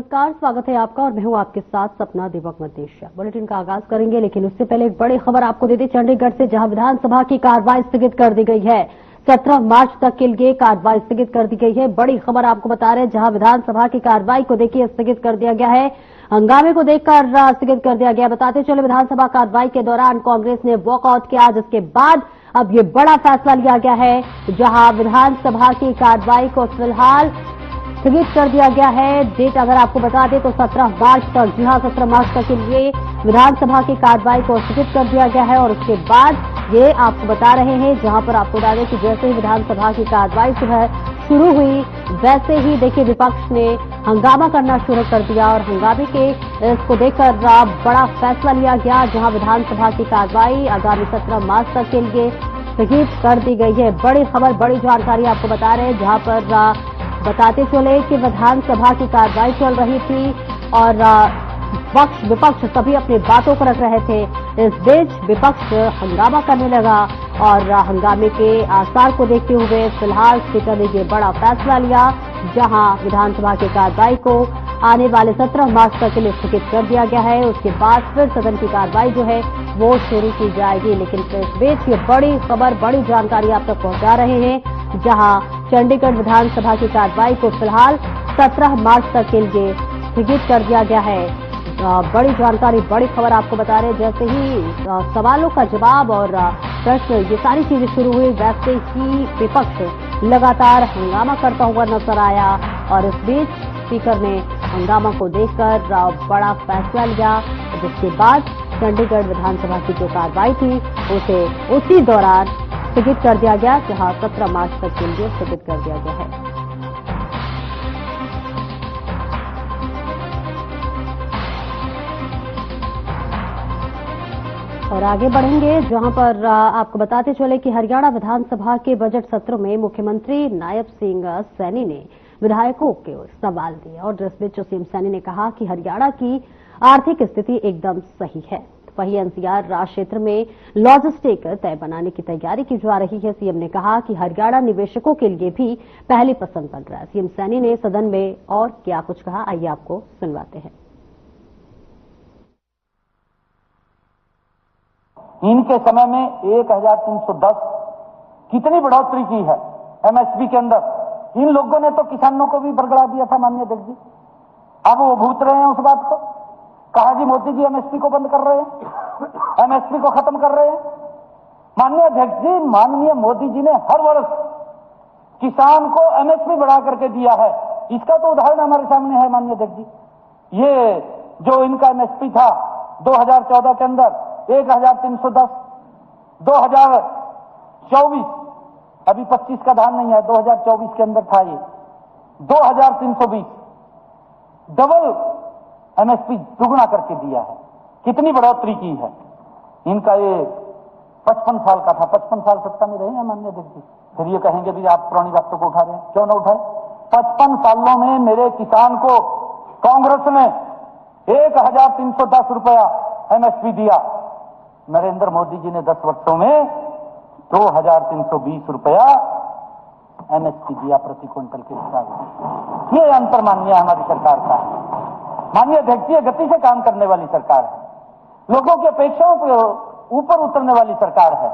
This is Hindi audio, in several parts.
नमस्कार, स्वागत है आपका और मैं हूं आपके साथ सपना दीपक मदेशिया। बुलेटिन का आगाज करेंगे, लेकिन उससे पहले एक बड़ी खबर आपको देते चंडीगढ़ से, जहां विधानसभा की कार्रवाई स्थगित कर दी गई है। 17 मार्च तक के लिए कार्रवाई स्थगित कर दी गई है। बड़ी खबर आपको बता रहे हैं, जहां विधानसभा की कार्रवाई को देखिए स्थगित कर दिया गया है, हंगामे को देखकर स्थगित कर दिया गया। बताते चले, विधानसभा कार्रवाई के दौरान कांग्रेस ने वॉकआउट किया, जिसके बाद अब ये बड़ा फैसला लिया गया है, जहां विधानसभा की कार्रवाई को फिलहाल स्थगित कर दिया गया है। डेट अगर आपको बता दें तो 17 मार्च तक, जी हां 17 मार्च तक के लिए विधानसभा की कार्रवाई को स्थगित कर दिया गया है। और उसके बाद ये आपको बता रहे हैं, जहां पर आपको बता दें कि जैसे ही विधानसभा की कार्रवाई सुबह शुरू हुई, वैसे ही देखिए विपक्ष ने हंगामा करना शुरू कर दिया और हंगामे के इसको देखकर बड़ा फैसला लिया गया, जहां विधानसभा की कार्रवाई आगामी 17 मार्च तक के लिए स्थगित कर दी गई है। बड़ी खबर, बड़ी जानकारी आपको बता रहे हैं, जहां पर बताते चले कि विधानसभा की कार्रवाई चल रही थी और पक्ष विपक्ष सभी अपनी बातों को रख रहे थे। इस बीच विपक्ष हंगामा करने लगा और हंगामे के आसार को देखते हुए फिलहाल स्पीकर ने ये बड़ा फैसला लिया, जहां विधानसभा की कार्रवाई को आने वाले 17 मार्च तक के लिए स्थगित कर दिया गया है। उसके बाद फिर सदन की कार्रवाई जो है वो शुरू की जाएगी। लेकिन इस बीच ये बड़ी खबर, बड़ी जानकारी आप तक पहुंचा रहे हैं, जहां चंडीगढ़ विधानसभा की कार्रवाई को फिलहाल 17 मार्च तक के लिए स्थगित कर दिया गया है। बड़ी जानकारी, बड़ी खबर आपको बता रहे हैं। जैसे ही सवालों का जवाब और प्रश्न ये सारी चीजें शुरू हुई, वैसे ही विपक्ष लगातार हंगामा करता हुआ नजर आया और इस बीच स्पीकर ने हंगामा को देखकर बड़ा फैसला लिया, जिसके बाद चंडीगढ़ विधानसभा की जो कार्रवाई थी उसे उसी दौरान स्थगित कर दिया गया, जहां 17 मार्च तक के लिए स्थगित कर दिया गया है। और आगे बढ़ेंगे, जहां पर आपको बताते चले कि हरियाणा विधानसभा के बजट सत्र में मुख्यमंत्री नायब सिंह सैनी ने विधायकों के सवाल दिए और जिस बीच सीएम सैनी ने कहा कि हरियाणा की आर्थिक स्थिति एकदम सही है। वहीं एनसीआर राज क्षेत्र में लॉजिस्टिक तय बनाने की तैयारी की जा रही है। सीएम ने कहा कि हरियाणा निवेशकों के लिए भी पहली पसंद बन रहा है। सीएम सैनी ने सदन में और क्या कुछ कहा, आइए आपको सुनवाते हैं। इनके समय में 1310 कितनी बढ़ोतरी की है एमएसपी के अंदर। इन लोगों ने तो किसानों को भी बरगड़ा दिया था माननीय अध्यक्ष जी, अब वो भूत रहे हैं उस बात को। कहा जी मोदी जी एमएसपी को बंद कर रहे हैं, एमएसपी को खत्म कर रहे हैं। माननीय अध्यक्ष जी, माननीय मोदी जी ने हर वर्ष किसान को एमएसपी बढ़ा करके दिया है। इसका तो उदाहरण हमारे सामने है माननीय अध्यक्ष जी। ये जो इनका एमएसपी था 2014 के अंदर 1310, 2024 अभी 25 का धान नहीं है, 2024 के अंदर था ये 2320, डबल एमएसपी दुगना करके दिया है। कितनी बढ़ोतरी की है इनका। ये 55 साल का था, 55 साल सत्ता में रहे हैं माननीय अध्यक्ष जी। फिर ये कहेंगे भी आप पुरानी बातों को उठा रहे हैं, क्यों ना उठाए। 55 सालों में मेरे किसान को कांग्रेस ने 1310 रुपया एमएसपी दिया। नरेंद्र मोदी जी ने 10 वर्षों में 2320 रुपया एमएसपी दिया प्रति क्विंटल के हिसाब से। ये अंतर माननीय हमारी सरकार का है। माननीय अध्यक्ष जी, गति से काम करने वाली सरकार है, लोगों की अपेक्षाओं के ऊपर उतरने वाली सरकार है।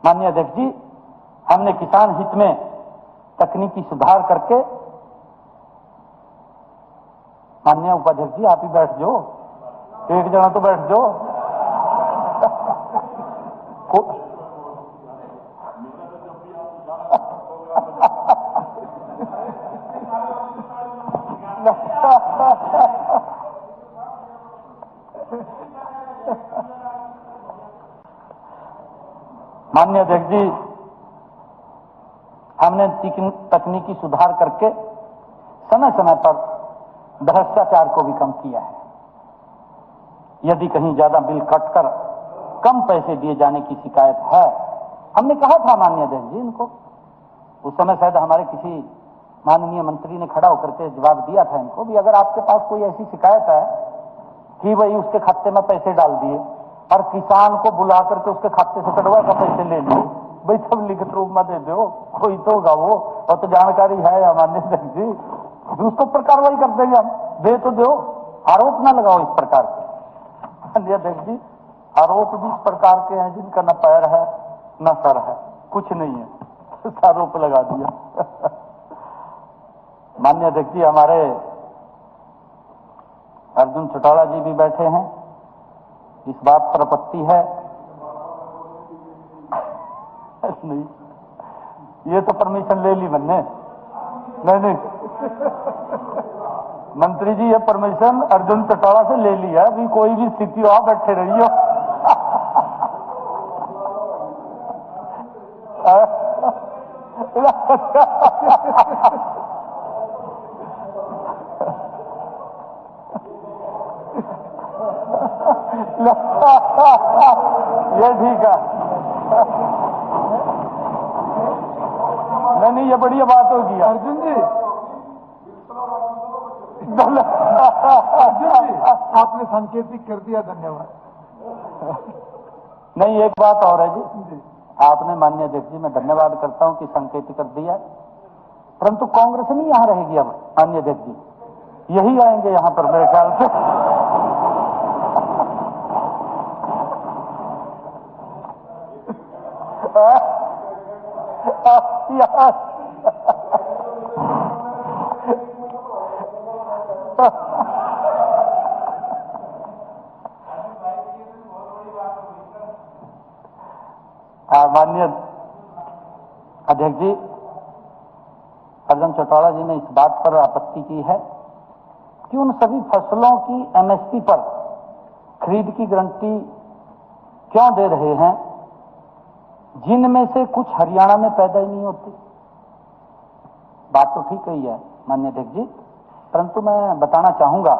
माननीय अध्यक्ष जी, हमने किसान हित में तकनीकी सुधार करके, माननीय उपाध्यक्ष जी आप ही बैठ जाओ, एक जना तो बैठ जाओ। माननीय अध्यक्ष जी, हमने तकनीकी सुधार करके समय समय पर भ्रष्टाचार को भी कम किया है। यदि कहीं ज्यादा बिल कटकर कम पैसे दिए जाने की शिकायत है, हमने कहा था माननीय अध्यक्ष जी इनको, उस समय शायद हमारे किसी माननीय मंत्री ने खड़ा होकर के जवाब दिया था इनको भी, अगर आपके पास कोई ऐसी शिकायत है कि भाई उसके खाते में पैसे डाल दिए और किसान को बुला करके उसके खाते से कटवा कर पैसे ले लिए, भाई तब लिखित रूप में दे दो, कोई तो होगा वो, और तो जानकारी है माननीय अध्यक्ष जी। अभी उसके ऊपर कार्रवाई कर देंगे हम। दे तो दो, आरोप ना लगाओ इस प्रकार के। माननीय अध्यक्ष जी, आरोप भी इस प्रकार के हैं जिनका न पैर है न सर है, कुछ नहीं है, आरोप लगा दिया। माननीय अध्यक्ष जी, हमारे अर्जुन चौटाला जी भी बैठे हैं, इस बात पर आपत्ति है? नहीं, ये तो परमिशन ले ली मैंने। नहीं, मंत्री जी, ये परमिशन अर्जुन चौटाला से ले लिया। अभी कोई भी स्थिति हो, आप बैठे रहिए। ये ठीक है। नहीं, ये बढ़िया बात होगी अर्जुन जी। अर्जुन जी, आपने सांकेतिक कर दिया, धन्यवाद। नहीं, एक बात और है जी, आपने माननीय अध्यक्ष जी, मैं धन्यवाद करता हूं कि सांकेतिक कर दिया, परंतु कांग्रेस नहीं यहां रहेगी अब। माननीय अध्यक्ष जी, यही आएंगे यहां पर मेरे ख्याल से। माननीय अध्यक्ष जी, अर्जुन चौटाला जी ने इस बात पर आपत्ति की है कि उन सभी फसलों की एमएसपी पर खरीद की गारंटी क्यों दे रहे हैं जिनमें से कुछ हरियाणा में पैदा ही नहीं होती। बात तो ठीक ही है माननीय अध्यक्ष जी, परंतु मैं बताना चाहूंगा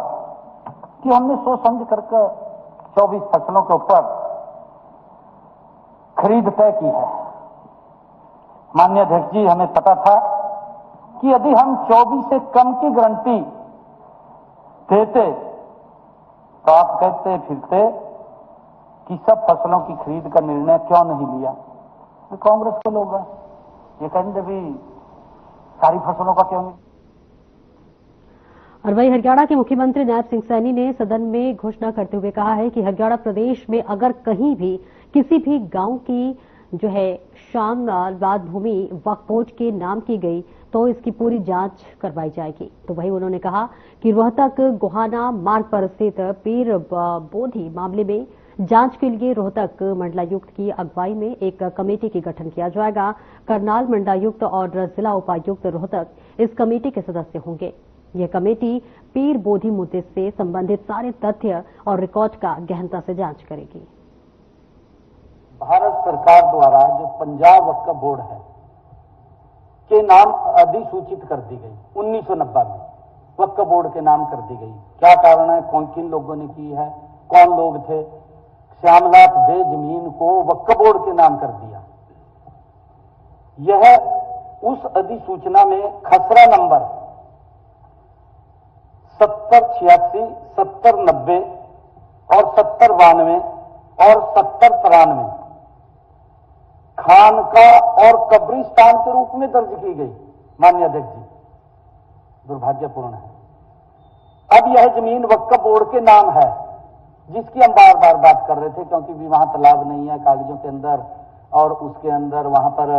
कि हमने सोच समझ करके 24 फसलों के ऊपर खरीद तय की है। माननीय अध्यक्ष जी, हमें पता था कि यदि हम 24 से कम की गारंटी देते तो आप कहते फिरते कि सब फसलों की खरीद का निर्णय क्यों नहीं लिया। तो कांग्रेस के लोग हैं, ये कहेंगे भी सारी फसलों का क्यों नहीं। और वही हरियाणा के मुख्यमंत्री नायब सिंह सैनी ने सदन में घोषणा करते हुए कहा है कि हरियाणा प्रदेश में अगर कहीं भी किसी भी गांव की जो है शामलाल भूमि वक्फ बोर्ड के नाम की गई तो इसकी पूरी जांच करवाई जाएगी। तो वही उन्होंने कहा कि रोहतक गोहाना मार्ग पर स्थित पीर बोधी मामले में जांच के लिए रोहतक मंडलायुक्त की अगुवाई में एक कमेटी की गठन किया जाएगा। करनाल मंडलायुक्त और जिला उपायुक्त रोहतक इस कमेटी के सदस्य होंगे। यह कमेटी पीर बोधी मुद्दे से संबंधित सारे तथ्य और रिकॉर्ड का गहनता से जांच करेगी। भारत सरकार द्वारा जो पंजाब वक्फ बोर्ड है के नाम अधिसूचित कर दी गई 1990 में, वक्फ बोर्ड के नाम कर दी गई। क्या कारण है, कौन किन लोगों ने की है, कौन लोग थे? श्यामलाल दे जमीन को वक्फ बोर्ड के नाम कर दिया। यह उस अधिसूचना में खसरा नंबर 7086, 7090 और 7092 और 7093 खानका और कब्रिस्तान के रूप में दर्ज की गई। माननीय अध्यक्ष जी, दुर्भाग्यपूर्ण है। अब यह जमीन वक्फ बोर्ड के नाम है, जिसकी हम बार बार बात कर रहे थे, क्योंकि भी वहां तालाब नहीं है कागजों के अंदर, और उसके अंदर वहां पर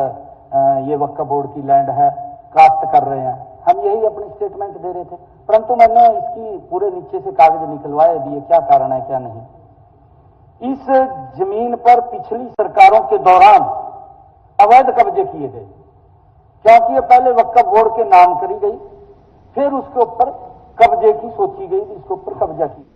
ये वक्फ बोर्ड की लैंड है, कास्ट कर रहे हैं। हम यही अपनी स्टेटमेंट दे रहे थे, परंतु मैंने इसकी पूरे नीचे से कागज निकलवाए दिए, क्या कारण है क्या नहीं। इस जमीन पर पिछली सरकारों के दौरान अवैध कब्जे किए गए, क्योंकि ये पहले वक्फ बोर्ड के नाम करी गई, फिर उसके ऊपर कब्जे की सोची गई, इसके ऊपर कब्जा की।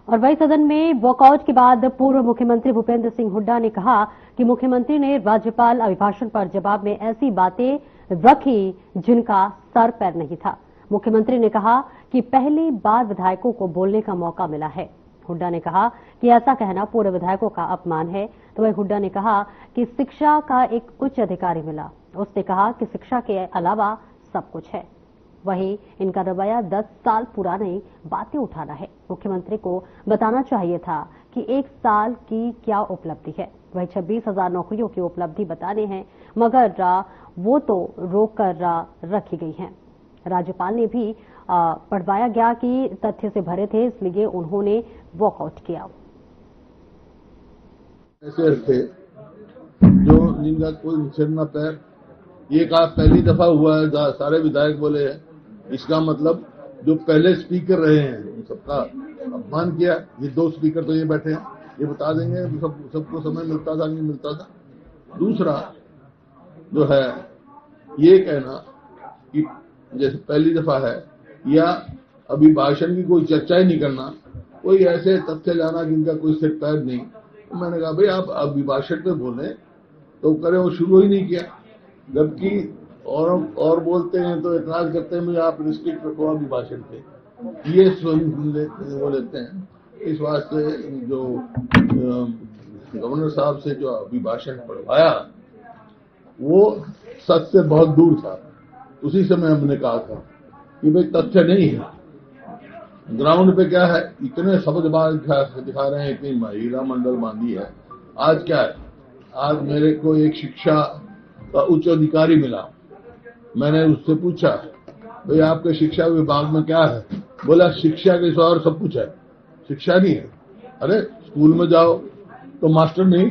और वही सदन में वॉकआउट के बाद पूर्व मुख्यमंत्री भूपेंद्र सिंह हुड्डा ने कहा कि मुख्यमंत्री ने राज्यपाल अभिभाषण पर जवाब में ऐसी बातें रखी जिनका सर पैर नहीं था। मुख्यमंत्री ने कहा कि पहली बार विधायकों को बोलने का मौका मिला है। हुड्डा ने कहा कि ऐसा कहना पूर्व विधायकों का अपमान है। तो वही हुड्डा ने कहा कि शिक्षा का एक उच्च अधिकारी मिला, उसने कहा कि शिक्षा के अलावा सब कुछ है। वहीं इनका रवैया 10 साल पुरानी बातें उठाना है। मुख्यमंत्री को बताना चाहिए था कि 1 साल की क्या उपलब्धि है। वही 26,000 नौकरियों की उपलब्धि बताने हैं, मगर वो तो रोक कर रखी गई हैं। राज्यपाल ने भी पढ़वाया गया कि तथ्य से भरे थे, इसलिए उन्होंने वॉकआउट किया। ऐसे रखे जो जिनका कोई सिर न पैर, ये कहा पहली दफा हुआ है, सारे विधायक बोले हैं, इसका मतलब जो पहले स्पीकर रहे हैं उन सबका अपमान किया। ये 2 स्पीकर तो ये बैठे हैं, ये बता देंगे सबको समय मिलता था नहीं मिलता था। दूसरा जो है ये कहना कि जैसे पहली दफा है या अभी भाषण की कोई चर्चा ही नहीं करना, कोई ऐसे तथ्य लाना जिनका कोई सिर पैर नहीं। तो मैंने कहा भाई आप अभिभाषण पे बोले तो करें, वो शुरू ही नहीं किया। जबकि और बोलते हैं तो इतराज करते हैं आप रिस्ट्रिक्ट रखो अभिभाषण पे, ये स्वयं वो लेते हैं। इस वास्ते जो गवर्नर साहब से जो अभिभाषण पढ़वाया वो सच से बहुत दूर था। उसी समय हमने कहा था कि भाई तथ्य नहीं है, ग्राउंड पे क्या है, इतने शब्दबाज दिखा रहे हैं, इतनी महिला मंडल बांधी है। आज क्या है, आज मेरे को एक शिक्षा का उच्च अधिकारी मिला, मैंने उससे पूछा भाई आपके शिक्षा विभाग में क्या है, बोला शिक्षा के सिवा और सब कुछ है, शिक्षा नहीं है। अरे स्कूल में जाओ तो मास्टर नहीं,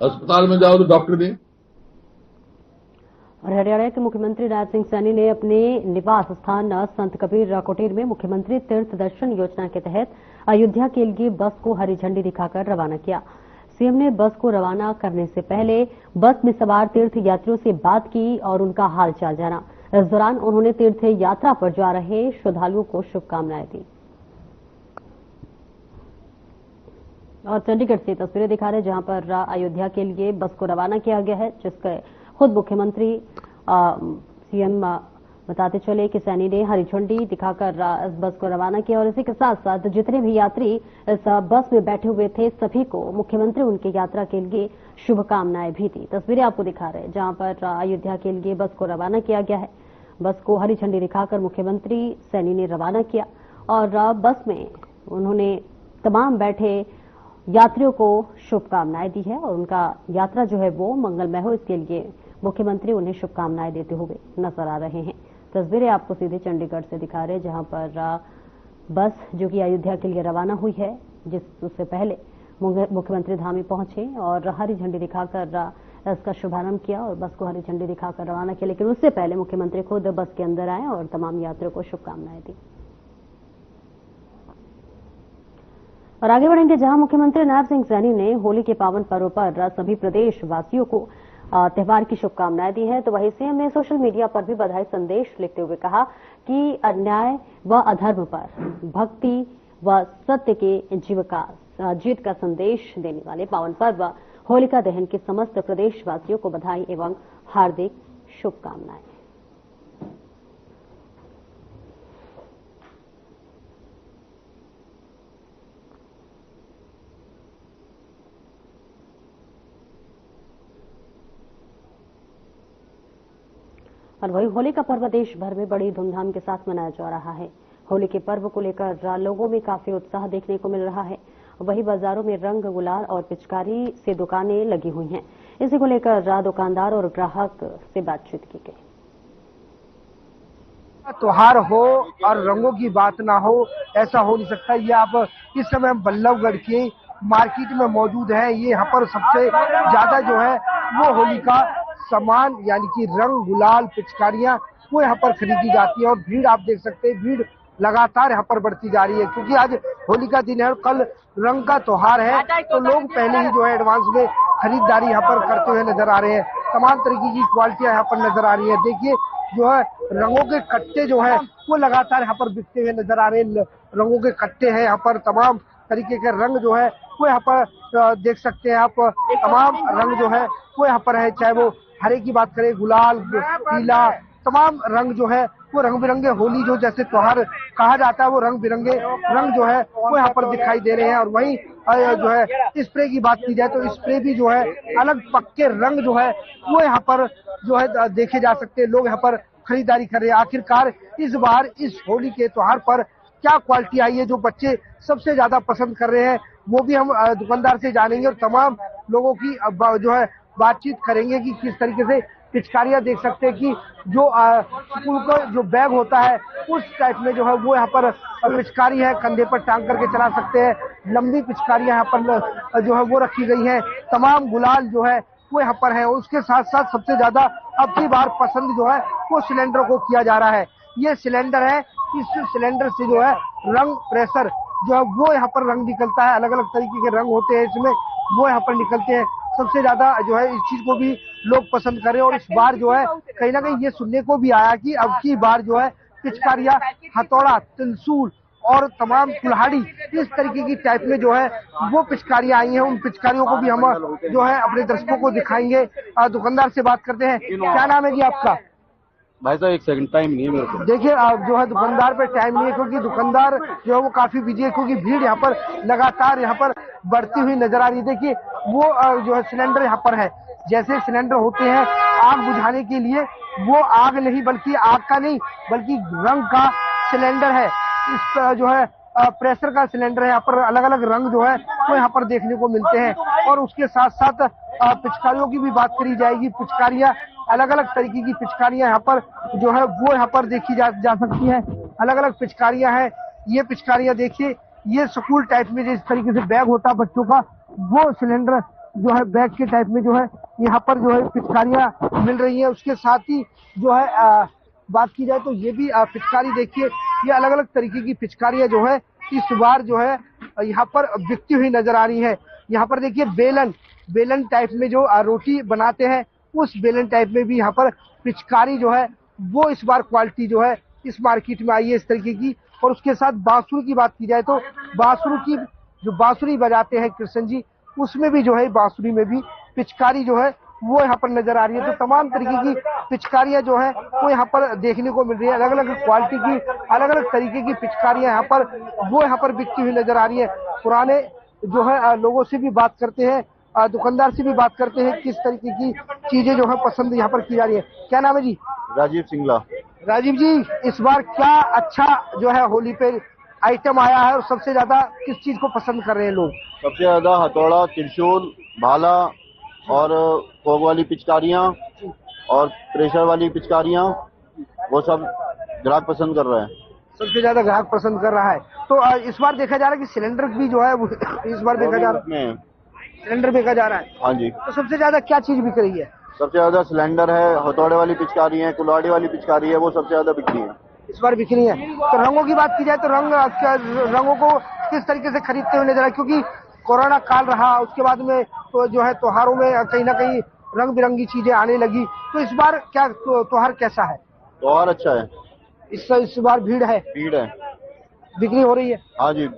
अस्पताल में जाओ तो डॉक्टर नहीं। और हरियाणा के मुख्यमंत्री नायब सिंह सैनी ने अपने निवास स्थान संत कबीर कुटीर में मुख्यमंत्री तीर्थ दर्शन योजना के तहत अयोध्या के लिए बस को हरी झंडी दिखाकर रवाना किया। सीएम ने बस को रवाना करने से पहले बस में सवार तीर्थ यात्रियों से बात की और उनका हालचाल जाना। इस दौरान उन्होंने तीर्थ यात्रा पर जा रहे श्रद्धालुओं को शुभकामनाएं दी। और चंडीगढ़ से तस्वीरें दिखा रहे जहां पर अयोध्या के लिए बस को रवाना किया गया है, जिसके खुद मुख्यमंत्री सीएम बताते चले कि सैनी ने हरी झंडी दिखाकर इस बस को रवाना किया। और इसी के साथ साथ जितने भी यात्री इस बस में बैठे हुए थे सभी को मुख्यमंत्री उनकी यात्रा के लिए शुभकामनाएं भी दी। तस्वीरें आपको दिखा रहे हैं जहां पर अयोध्या के लिए बस को रवाना किया गया है। बस को हरी झंडी दिखाकर मुख्यमंत्री सैनी ने रवाना किया और बस में उन्होंने तमाम बैठे यात्रियों को शुभकामनाएं दी है और उनका यात्रा जो है वो मंगलमय हो, इसके लिए मुख्यमंत्री उन्हें शुभकामनाएं देते हुए नजर आ रहे हैं। तस्वीरें आपको सीधे चंडीगढ़ से दिखा रहे हैं जहां पर बस जो कि अयोध्या के लिए रवाना हुई है, उससे पहले मुख्यमंत्री धाम में पहुंचे और हरी झंडी दिखाकर इसका शुभारंभ किया और बस को हरी झंडी दिखाकर रवाना किया। लेकिन उससे पहले मुख्यमंत्री खुद बस के अंदर आए और तमाम यात्रियों को शुभकामनाएं दी। और आगे बढ़ेंगे जहां मुख्यमंत्री नायब सिंह सैनी ने होली के पावन पर्व पर सभी प्रदेशवासियों को त्योहार की शुभकामनाएं दी है, तो वहीं सीएम ने सोशल मीडिया पर भी बधाई संदेश लिखते हुए कहा कि अन्याय व अधर्म पर भक्ति व सत्य के जीत का संदेश देने वाले पावन पर्व होलिका दहन के समस्त प्रदेशवासियों को बधाई एवं हार्दिक शुभकामनाएं। और वही होली का पर्व देश भर में बड़ी धूमधाम के साथ मनाया जा रहा है। होली के पर्व को लेकर लोगों में काफी उत्साह देखने को मिल रहा है। वही बाजारों में रंग गुलाल और पिचकारी से दुकानें लगी हुई हैं। इसी को लेकर दुकानदार और ग्राहक से बातचीत की गई। त्योहार हो और रंगों की बात ना हो, ऐसा हो नहीं सकता। ये आप इस समय बल्लभगढ़ के मार्केट में मौजूद है। ये यहाँ पर सबसे ज्यादा जो है वो होली का सामान यानी कि रंग गुलाल पिचकारियां वो यहाँ पर खरीदी जाती है और भीड़ आप देख सकते हैं, भीड़ लगातार यहाँ पर बढ़ती जा रही है क्योंकि आज होली का दिन है और कल रंग का त्योहार है, तो लोग पहले ही जो है एडवांस में खरीदारी यहाँ पर करते हुए नजर आ रहे हैं। तमाम तरीके की क्वालिटियां यहाँ पर नजर आ रही है। देखिए जो है रंगों के कट्टे जो है वो लगातार यहाँ पर बिकते हुए नजर आ रहे हैं। रंगों के कट्टे हैं यहाँ पर, तमाम तरीके के रंग जो है वो यहाँ पर देख सकते हैं आप। तमाम रंग जो है वो यहाँ पर है, चाहे वो हरे की बात करें, गुलाल, पीला, तमाम रंग जो है वो रंग बिरंगे होली जो जैसे त्योहार कहा जाता है वो रंग बिरंगे रंग जो है वो यहाँ पर दिखाई दे रहे हैं। और वहीं जो है स्प्रे की बात की जाए तो स्प्रे भी जो है अलग पक्के रंग जो है वो यहाँ पर जो है देखे जा सकते हैं। लोग यहाँ पर खरीदारी कर रहे हैं। आखिरकार इस बार इस होली के त्योहार पर क्या क्वालिटी आई है जो बच्चे सबसे ज्यादा पसंद कर रहे हैं, वो भी हम दुकानदार से जानेंगे और तमाम लोगों की जो है बातचीत करेंगे कि किस तरीके से पिचकारियां देख सकते हैं कि जो स्कूल का जो बैग होता है उस टाइप में जो है वो यहाँ पर पिचकारी है, कंधे पर टांग करके चला सकते हैं। लंबी पिचकारियां यहाँ पर जो है वो रखी गई हैं। तमाम गुलाल जो है वो यहाँ पर है। उसके साथ साथ सबसे ज्यादा अब की बार पसंद जो है वो सिलेंडर को किया जा रहा है। ये सिलेंडर है, इस सिलेंडर से जो है रंग प्रेशर जो है वो यहाँ पर रंग निकलता है। अलग अलग तरीके के रंग होते हैं इसमें, वो यहाँ पर निकलते हैं। सबसे ज्यादा जो है इस चीज को भी लोग पसंद करें। और इस बार जो है कहीं ना कहीं ये सुनने को भी आया कि अब की बार जो है पिचकारियां, हथौड़ा, त्रिशूल और तमाम कुल्हाड़ी इस तरीके की टाइप में जो है वो पिचकारियां आई हैं। उन पिचकारियों को भी हम जो है अपने दर्शकों को दिखाएंगे। दुकानदार से बात करते हैं। क्या नाम है जी आपका? भाई साहब 1 सेकंड, टाइम नहीं है मेरे को। देखिए जो है दुकानदार पे टाइम नहीं है, क्योंकि दुकानदार जो है वो काफी बिजी है, क्योंकि भीड़ यहाँ पर लगातार यहाँ पर बढ़ती हुई नजर आ रही है। देखिए वो जो है सिलेंडर यहाँ पर है। जैसे सिलेंडर होते हैं आग बुझाने के लिए, वो आग नहीं बल्कि आग का नहीं बल्कि रंग का सिलेंडर है। इस जो है प्रेशर का सिलेंडर है। यहाँ पर अलग अलग रंग जो है वो यहाँ पर देखने को मिलते हैं। और उसके साथ साथ पिचकारियों की भी बात करी जाएगी। पिचकारियां, अलग अलग तरीके की पिचकारियां यहाँ पर जो है वो यहाँ पर देखी जा सकती है। अलग अलग पिचकारियां हैं। ये पिचकारियां देखिए, ये स्कूल टाइप में जिस तरीके से बैग होता है बच्चों का, वो सिलेंडर जो है बैग के टाइप में जो है यहाँ पर जो है पिचकारियां मिल रही है। उसके साथ ही जो है बात की जाए तो ये भी पिचकारी देखिए, ये अलग अलग तरीके की पिचकारियां जो है इस बार जो है यहाँ पर बिकती हुई नजर आ रही है। यहाँ पर देखिए बेलन टाइप में जो रोटी बनाते हैं, उस बेलन टाइप में भी यहाँ पर पिचकारी जो है वो इस बार क्वालिटी जो है इस मार्केट में आई है इस तरीके की। और उसके साथ बांसुरी की बात की जाए तो बांसुरी बजाते हैं कृष्ण जी, उसमें भी जो है बांसुरी में भी पिचकारी जो है वो यहाँ पर नजर आ रही है। तो तमाम तरीके की पिचकारियां जो है वो यहाँ पर देखने को मिल रही है। अलग अलग क्वालिटी की, अलग अलग तरीके की पिचकारियां यहाँ पर बिकती हुई नजर आ रही है। पुराने जो है लोगों से भी बात करते हैं, दुकानदार से भी बात करते हैं, किस तरीके की चीजें जो है पसंद यहाँ पर की जा रही है। क्या नाम है जी? राजीव सिंगला। राजीव जी, इस बार क्या अच्छा जो है होली पे आइटम आया है और सबसे ज्यादा किस चीज को पसंद कर रहे हैं लोग? सबसे ज्यादा हथौड़ा, त्रिशूल, भाला और फोग वाली पिचकारियां और प्रेशर वाली पिचकारियां, वो सब ग्राहक पसंद कर रहे हैं। सबसे ज्यादा ग्राहक पसंद कर रहा है। तो इस बार देखा जा रहा है कि सिलेंडर भी जो है इस बार देखा जा रहा है, सिलेंडर बेचा जा रहा है। हाँ जी। तो सबसे ज्यादा क्या चीज बिक रही है? सबसे ज्यादा सिलेंडर है, हथौड़े वाली पिचकारी है, कुल्हाड़ी वाली पिचकारी है, वो सबसे ज्यादा बिक्री है इस बार बिक्री है। तो रंगों की बात की जाए तो रंगों को किस तरीके से खरीदते हुए नजर आए? क्योंकि कोरोना काल रहा, उसके बाद में तो जो है त्योहारों में कहीं ना कहीं रंग बिरंगी चीजें आने लगी। तो इस बार क्या त्योहार कैसा है? त्योहार अच्छा है। इस बार भीड़ है, बिक्री हो रही है। हाँ जी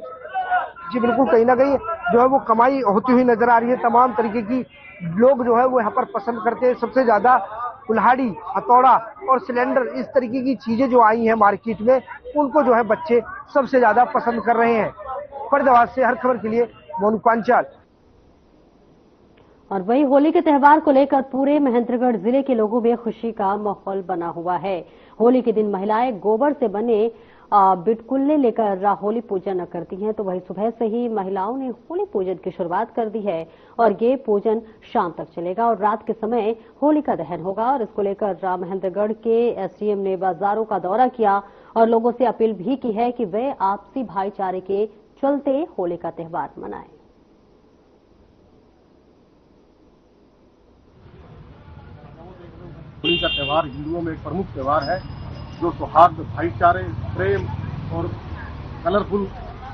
जी बिल्कुल, कहीं ना कहीं जो है वो कमाई होती हुई नजर आ रही है। तमाम तरीके की लोग जो है वो यहाँ पर पसंद करते हैं। सबसे ज्यादा कुल्हाड़ी, हथौड़ा और सिलेंडर, इस तरीके की चीजें जो आई हैं मार्केट में, उनको जो है बच्चे सबसे ज्यादा पसंद कर रहे हैं। फरीदाबाद से हर खबर के लिए मोनू पांचाल। और वही होली के त्यौहार को लेकर पूरे महेंद्रगढ़ जिले के लोगों में खुशी का माहौल बना हुआ है। होली के दिन महिलाएं गोबर से बने बिटकुल्ले लेकर होली पूजन करती हैं, तो वही सुबह से ही महिलाओं ने होली पूजन की शुरुआत कर दी है और ये पूजन शाम तक चलेगा और रात के समय होलिका दहन होगा। और इसको लेकर महेंद्रगढ़ के एसडीएम ने बाजारों का दौरा किया और लोगों से अपील भी की है कि वे आपसी भाईचारे के चलते होली का त्यौहार मनाएं। होली का त्यौहार हिंदुओं में एक प्रमुख त्यौहार है, जो सौहार्द, भाईचारे, प्रेम और कलरफुल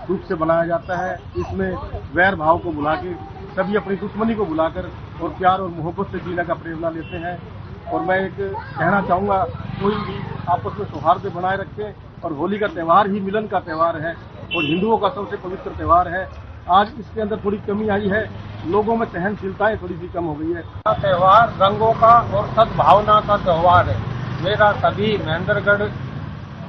रूप से बनाया जाता है। इसमें वैर भाव को भुला के सभी अपनी दुश्मनी को भुलाकर और प्यार और मोहब्बत से जीने का प्रेरणा लेते हैं। और मैं एक कहना चाहूँगा, कोई भी आपस में सौहार्द बनाए रखे। और होली का त्यौहार ही मिलन का त्यौहार है और हिंदुओं का सबसे पवित्र त्यौहार है। आज इसके अंदर थोड़ी कमी आई है, लोगों में सहनशीलताएं थोड़ी सी कम हो गई है। त्यौहार रंगों का और सद्भावना का त्यौहार है। मेरा सभी महेंद्रगढ़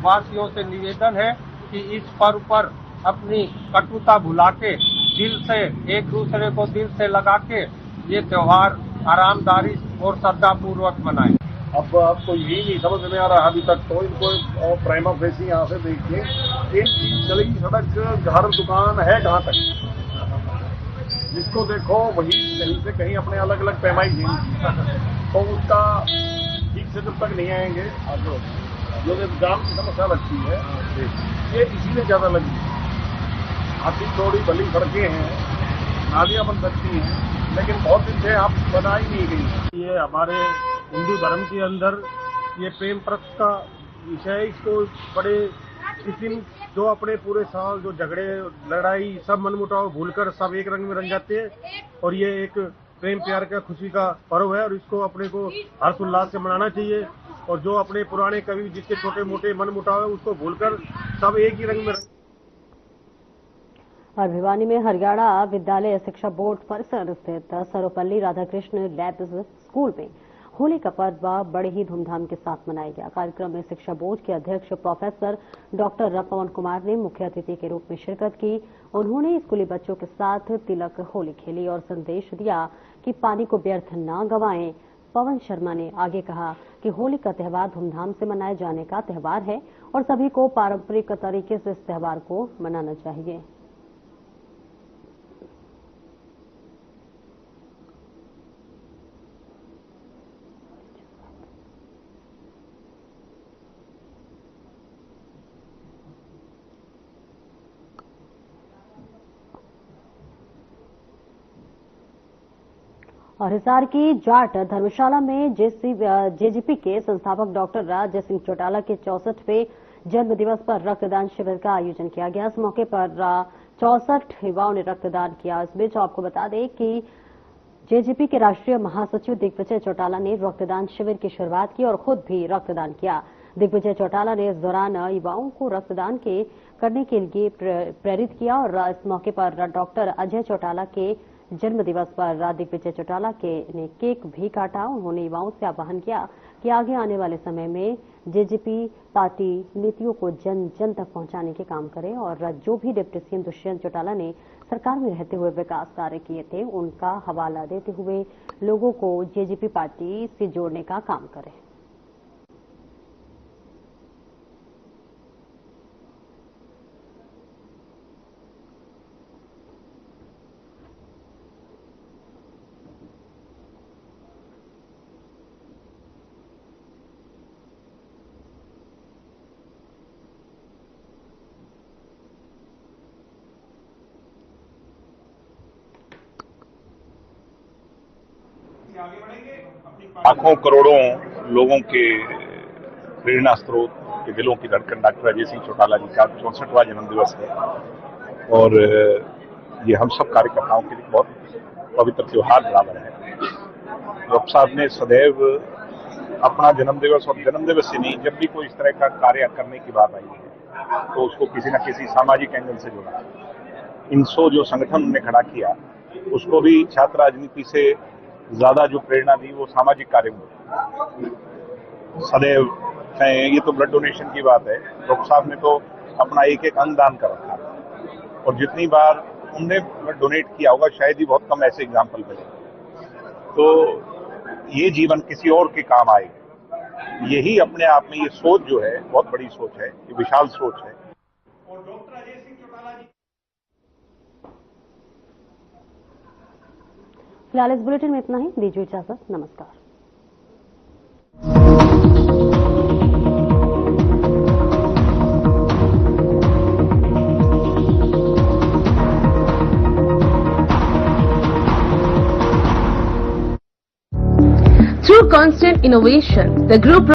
वासियों से निवेदन है कि इस पर्व पर अपनी कटुता भुला के दिल से एक दूसरे को दिल से लगा के ये त्यौहार आरामदारी और श्रद्धापूर्वक मनाएं। अब आपको यही नहीं समझ में आ रहा अभी तक, तो इनको प्रेमा फेसी यहाँ से देखिए, एक चीज चलेगी सड़क, घर, दुकान है कहाँ तक, जिसको देखो वही कहीं से कहीं अपने अलग अलग पैमाई तो उसका ठीक से जब तक नहीं आएंगे जो जाम की समस्या लगती है ये इसीलिए ज्यादा लगी है। आधी थोड़ी भली सड़कें हैं, नालियां बन सकती हैं, लेकिन बहुत दिन से आप बनाई नहीं गई। ये हमारे हिंदू धर्म के अंदर ये प्रेम प्रथ का विषय, इसको बड़े इस दिन जो अपने पूरे साल जो झगड़े लड़ाई सब मनमुटाव भूलकर सब एक रंग में रंग जाते हैं और ये एक प्रेम प्यार का खुशी का पर्व है और इसको अपने को हर्षोल्लास से मनाना चाहिए। और जो अपने पुराने कवि जिसके छोटे मोटे मनमुटाव है उसको भूलकर सब एक ही रंग में और भिवानी में हरियाणा विद्यालय शिक्षा बोर्ड परिसर स्थित सर्वपल्ली राधाकृष्ण लैब स्कूल में होली का पर्व बड़े ही धूमधाम के साथ मनाया गया। कार्यक्रम में शिक्षा बोर्ड के अध्यक्ष प्रोफेसर डॉक्टर पवन कुमार ने मुख्य अतिथि के रूप में शिरकत की। उन्होंने स्कूली बच्चों के साथ तिलक होली खेली और संदेश दिया कि पानी को व्यर्थ न गंवाएं। पवन शर्मा ने आगे कहा कि होली का त्यौहार धूमधाम से मनाए जाने का त्यौहार है और सभी को पारंपरिक तरीके से इस त्यौहार को मनाना चाहिए। और हिसार की जाट धर्मशाला में जेजीपी के संस्थापक डॉक्टर राज सिंह चौटाला के 64वें जन्म दिवस पर रक्तदान शिविर का आयोजन किया गया। इस मौके पर 64 युवाओं ने रक्तदान किया। इस बीच आपको बता दें कि जेजीपी के राष्ट्रीय महासचिव दिग्विजय चौटाला ने रक्तदान शिविर की शुरुआत की और खुद भी रक्तदान किया। दिग्विजय चौटाला ने इस दौरान युवाओं को रक्तदान करने के लिए प्रेरित किया और इस मौके पर डॉक्टर अजय चौटाला के जन्म दिवस पर दिग्विजय चौटाला ने केक भी काटा। उन्होंने युवाओं से आह्वान किया कि आगे आने वाले समय में जेजेपी पार्टी नीतियों को जन जन तक पहुंचाने के काम करे और जो भी डिप्टी सीएम दुष्यंत चौटाला ने सरकार में रहते हुए विकास कार्य किए थे उनका हवाला देते हुए लोगों को जेजेपी पार्टी से जोड़ने का काम करे। लाखों करोड़ों लोगों के प्रेरणा स्रोत के दिलों की धड़कन डॉक्टर अजय सिंह चौटाला जी का 64वां जन्म दिवस है और ये हम सब कार्यकर्ताओं के लिए बहुत पवित्र त्योहार बराबर है। डॉक्टर साहब ने सदैव अपना जन्म दिवस और जन्म दिवस से नहीं, जब भी कोई इस तरह का कार्य करने की बात आई है तो उसको किसी न किसी सामाजिक एंगल से जोड़ा। इनसो जो संगठन उन्होंने खड़ा किया उसको भी छात्र राजनीति से ज्यादा जो प्रेरणा दी वो सामाजिक कार्य में सदैव है। ये तो ब्लड डोनेशन की बात है, डॉक्टर साहब ने तो अपना एक एक अंग दान कर रखा है और जितनी बार उनने ब्लड डोनेट किया होगा शायद ही बहुत कम ऐसे एग्जाम्पल मिले। तो ये जीवन किसी और के काम आएगा, यही अपने आप में ये सोच जो है बहुत बड़ी सोच है, ये विशाल सोच है। और डॉक्टर अजय सिंह चौटाला जी फिलहाल इस बुलेटिन में इतना ही। दीजिए इजाजत, नमस्कार। Through constant innovation, the group